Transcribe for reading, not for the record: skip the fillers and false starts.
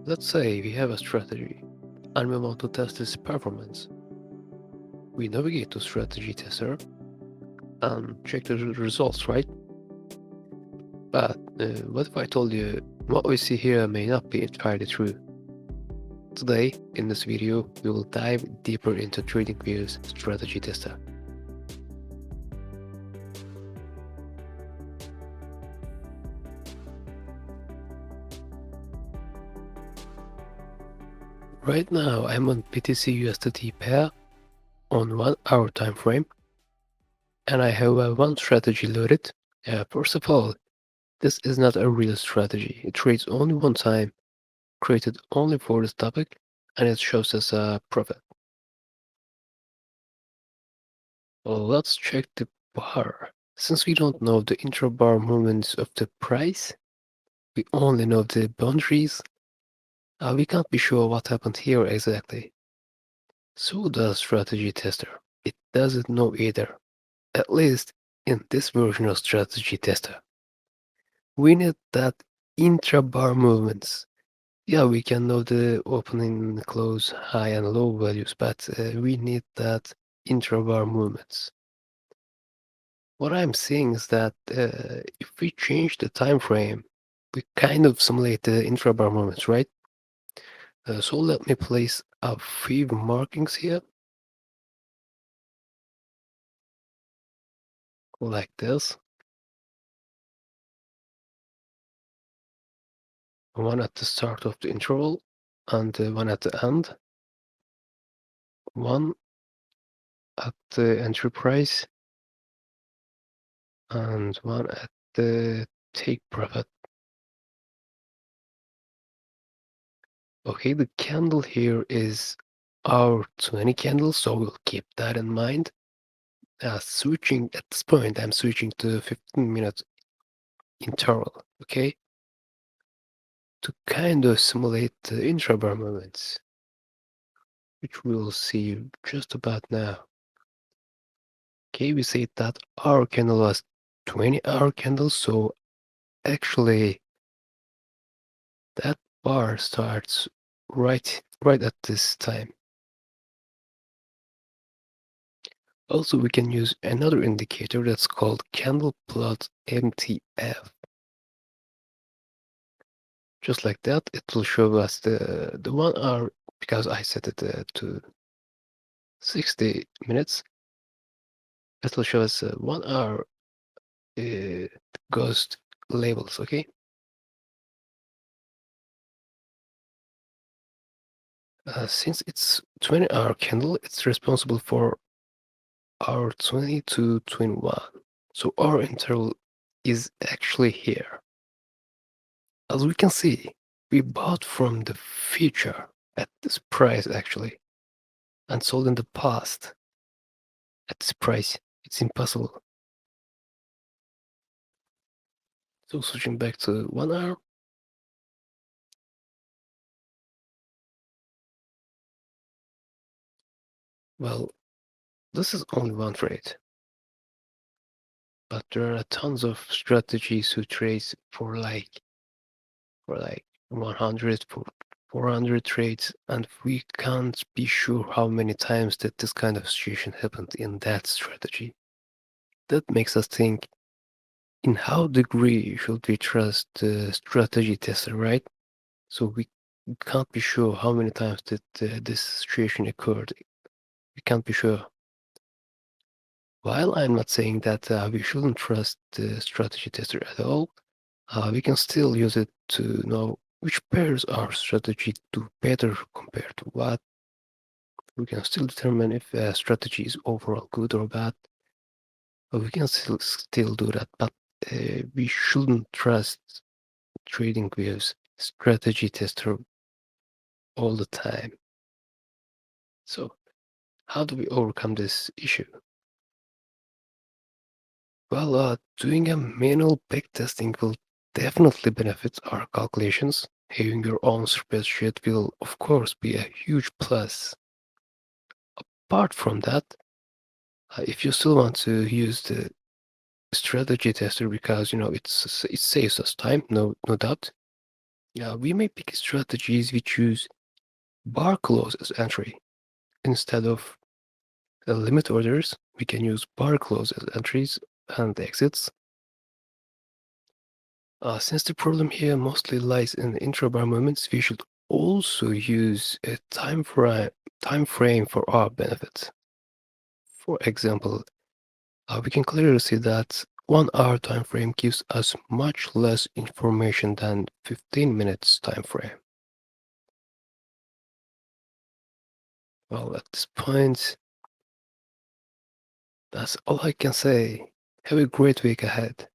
Let's say we have a strategy and we want to test its performance. We navigate to strategy tester and check the results, right? But what if I told you what we see here may not be entirely true? Today, in this video, we will dive deeper into TradingView's strategy tester. Right now, I'm on BTC USDT pair on 1 hour time frame, and I have one strategy loaded. First of all, this is not a real strategy. It trades only one time, created only for this topic, and it shows us a profit. Well, let's check the bar. Since we don't know the intra-bar movements of the price, we only know the boundaries. We can't be sure what happened here exactly. So does strategy tester. It doesn't know either. At least in this version of strategy tester. We need that intra-bar movements. Yeah, we can know the opening, close, high and low values, but we need that intra-bar movements. What I'm seeing is that if we change the time frame, we kind of simulate the intra-bar movements, right? So let me place a few markings here, like this. One at the start of the interval and one at the end. One at the entry price and one at the take profit. Okay, the candle here is our 20 candle, so we'll keep that in mind. Switching at this point, I'm switching to 15-minute interval, okay? To kind of simulate the intra-bar movements, which we'll see just about now. Okay, we say that our candle was 20-hour candle, so actually that bar starts right at this time. Also, we can use another indicator that's called candle plot MTF. Just like that, it will show us the 1 hour, because I set it to 60 minutes. It will show us 1 hour ghost labels, okay? Since it's 20-hour candle, it's responsible for hour 20 to 21. So our interval is actually here. As we can see, we bought from the future at this price actually, and sold in the past at this price. It's impossible. So switching back to 1 hour. Well, this is only one trade, but there are tons of strategies who trade for like 100, for 400 trades, and we can't be sure how many times that this kind of situation happened in that strategy. That makes us think, in how degree should we trust the strategy tester, right? So we can't be sure how many times that this situation occurred. We can't be sure. While I'm not saying that we shouldn't trust the strategy tester at all, we can still use it to know which pairs our strategy do better compared to what. We can still determine if a strategy is overall good or bad. We can still do that, but we shouldn't trust TradingView's strategy tester all the time. So how do we overcome this issue? Well, doing a manual backtesting will definitely benefit our calculations. Having your own spreadsheet will, of course, be a huge plus. Apart from that, if you still want to use the strategy tester because it saves us time, no doubt, We may pick strategies which use bar close as entry. Instead of limit orders, we can use bar close as entries and exits. Since the problem here mostly lies in intrabar movements, we should also use a time frame for our benefit. For example, we can clearly see that 1 hour time frame gives us much less information than 15 minutes time frame. Well, at this point, that's all I can say. Have a great week ahead.